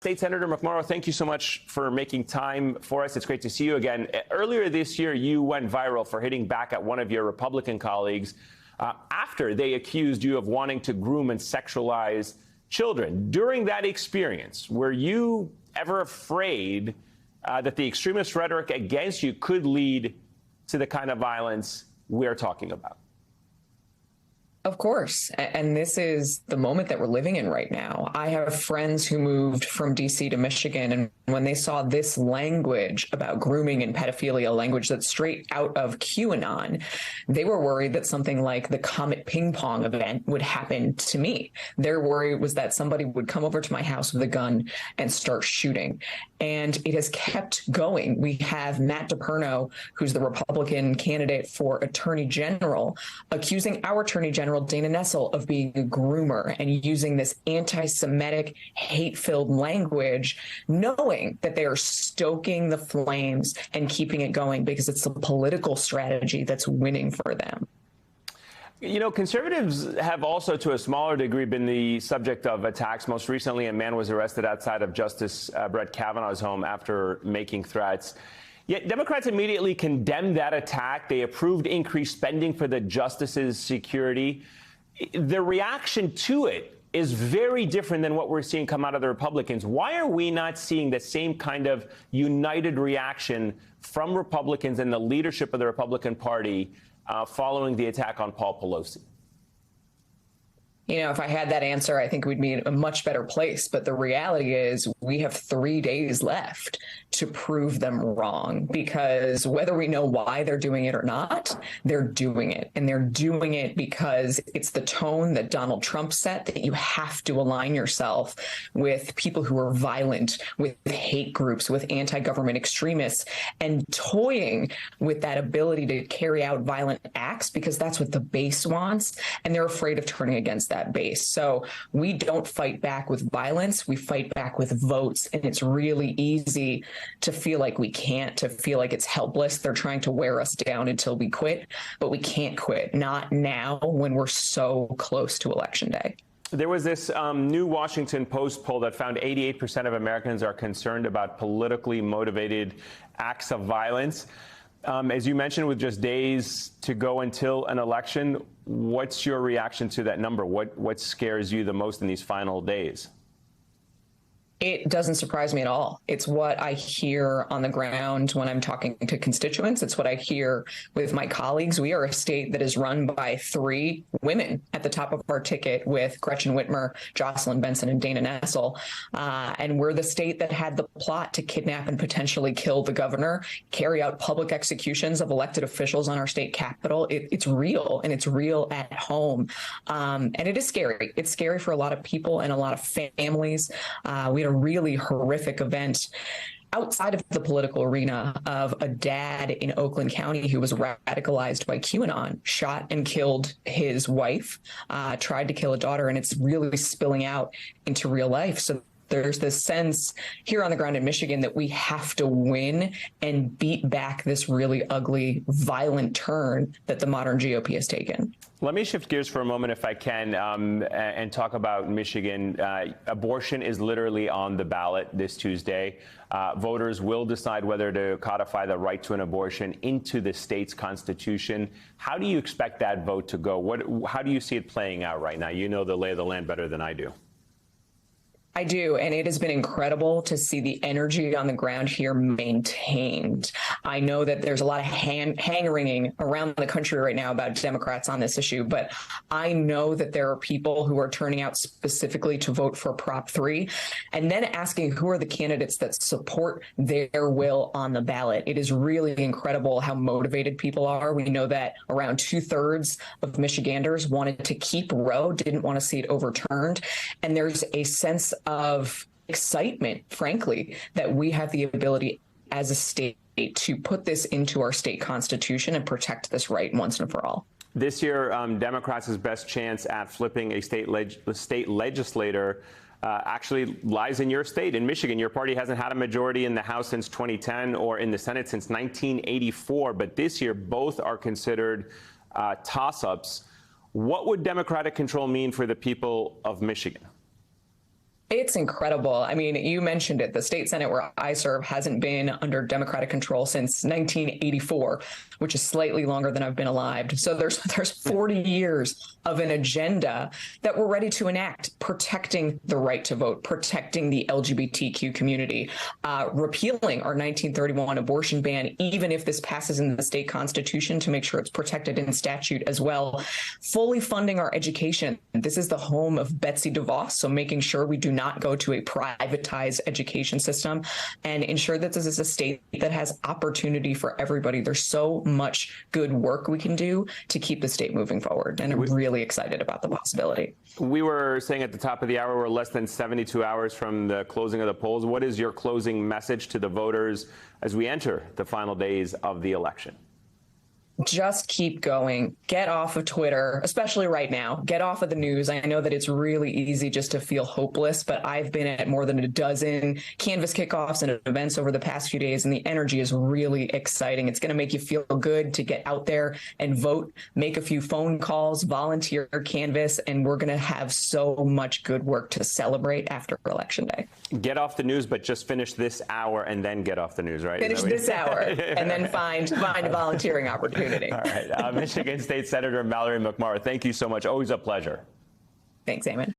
State Senator McMorrow, thank you so much for making time for us. It's great to see you again. Earlier this year, you went viral for hitting back at one of your Republican colleagues after they accused you of wanting to groom and sexualize children. During that experience, were you ever afraid that the extremist rhetoric against you could lead to the kind of violence we're talking about? Of course. And this is the moment that we're living in right now. I have friends who moved from D.C. to Michigan, and when they saw this language about grooming and pedophilia, language that's straight out of QAnon, they were worried that something like the Comet Ping Pong event would happen to me. Their worry was that somebody would come over to my house with a gun and start shooting. And it has kept going. We have Matt DePerno, who's the Republican candidate for Attorney General, accusing our Attorney General, Dana Nessel, of being a groomer and using this anti-Semitic, hate-filled language, knowing that they are stoking the flames and keeping it going because it's a political strategy that's winning for them. You know, conservatives have also, to a smaller degree, been the subject of attacks. Most recently, a man was arrested outside of Justice Brett Kavanaugh's home after making threats. Yet Democrats immediately condemned that attack. They approved increased spending for the justices' security. The reaction to it is very different than what we're seeing come out of the Republicans. Why are we not seeing the same kind of united reaction from Republicans and the leadership of the Republican Party following the attack on Paul Pelosi? You know, if I had that answer, I think we'd be in a much better place. But the reality is we have 3 days left to prove them wrong, because whether we know why they're doing it or not, they're doing it. And they're doing it because it's the tone that Donald Trump set, that you have to align yourself with people who are violent, with hate groups, with anti-government extremists, and toying with that ability to carry out violent acts because that's what the base wants. And they're afraid of turning against that base. So we don't fight back with violence. We fight back with votes. And it's really easy to feel like we can't, to feel like it's helpless. They're trying to wear us down until we quit, but we can't quit. Not now when we're so close to Election Day. There was this new Washington Post poll that found 88% of Americans are concerned about politically motivated acts of violence. As you mentioned, with just days to go until an election, what's your reaction to that number? What scares you the most in these final days? It doesn't surprise me at all. It's what I hear on the ground when I'm talking to constituents. It's what I hear with my colleagues. We are a state that is run by 3 women at the top of our ticket, with Gretchen Whitmer, Jocelyn Benson, and Dana Nessel. And we're the state that had the plot to kidnap and potentially kill the governor, carry out public executions of elected officials on our state capitol. It's real, and it's real at home. And it is scary. It's scary for a lot of people and a lot of families. We had a really horrific event outside of the political arena of a dad in Oakland County who was radicalized by QAnon, shot and killed his wife, tried to kill a daughter, and it's really spilling out into real life. So there's this sense here on the ground in Michigan that we have to win and beat back this really ugly, violent turn that the modern GOP has taken. Let me shift gears for a moment, if I can, and talk about Michigan. Abortion is literally on the ballot this Tuesday. Voters will decide whether to codify the right to an abortion into the state's constitution. How do you expect that vote to go? How do you see it playing out right now? You know the lay of the land better than I do. I do, and it has been incredible to see the energy on the ground here maintained. I know that there's a lot of hand-wringing around the country right now about Democrats on this issue, but I know that there are people who are turning out specifically to vote for Prop 3 and then asking who are the candidates that support their will on the ballot. It is really incredible how motivated people are. We know that around 2/3 of Michiganders wanted to keep Roe, didn't want to see it overturned, and there's a sense of excitement, frankly, that we have the ability as a state to put this into our state constitution and protect this right once and for all. This year, Democrats' best chance at flipping a state legislator actually lies in your state, in Michigan. Your party hasn't had a majority in the House since 2010 or in the Senate since 1984. But this year, both are considered toss-ups. What would Democratic control mean for the people of Michigan? It's incredible. I mean, you mentioned it. The state Senate where I serve hasn't been under Democratic control since 1984, which is slightly longer than I've been alive. So there's 40 years of an agenda that we're ready to enact, protecting the right to vote, protecting the LGBTQ community, repealing our 1931 abortion ban, even if this passes in the state constitution, to make sure it's protected in statute as well, fully funding our education. This is the home of Betsy DeVos, so making sure we do not go to a privatized education system and ensure that this is a state that has opportunity for everybody. There's so much good work we can do to keep the state moving forward, and I'm really excited about the possibility. We were saying at the top of the hour, we're less than 72 hours from the closing of the polls. What is your closing message to the voters as we enter the final days of the election? Just keep going. Get off of Twitter, especially right now. Get off of the news. I know that it's really easy just to feel hopeless, but I've been at more than a dozen Canvass kickoffs and events over the past few days, and the energy is really exciting. It's going to make you feel good to get out there and vote, make a few phone calls, volunteer Canvass, and we're going to have so much good work to celebrate after Election Day. Get off the news, but just finish this hour and then get off the news, right? Finish this hour and then find a volunteering opportunity. All right. Michigan State Senator Mallory McMorrow, thank you so much. Always a pleasure. Thanks, Eamon.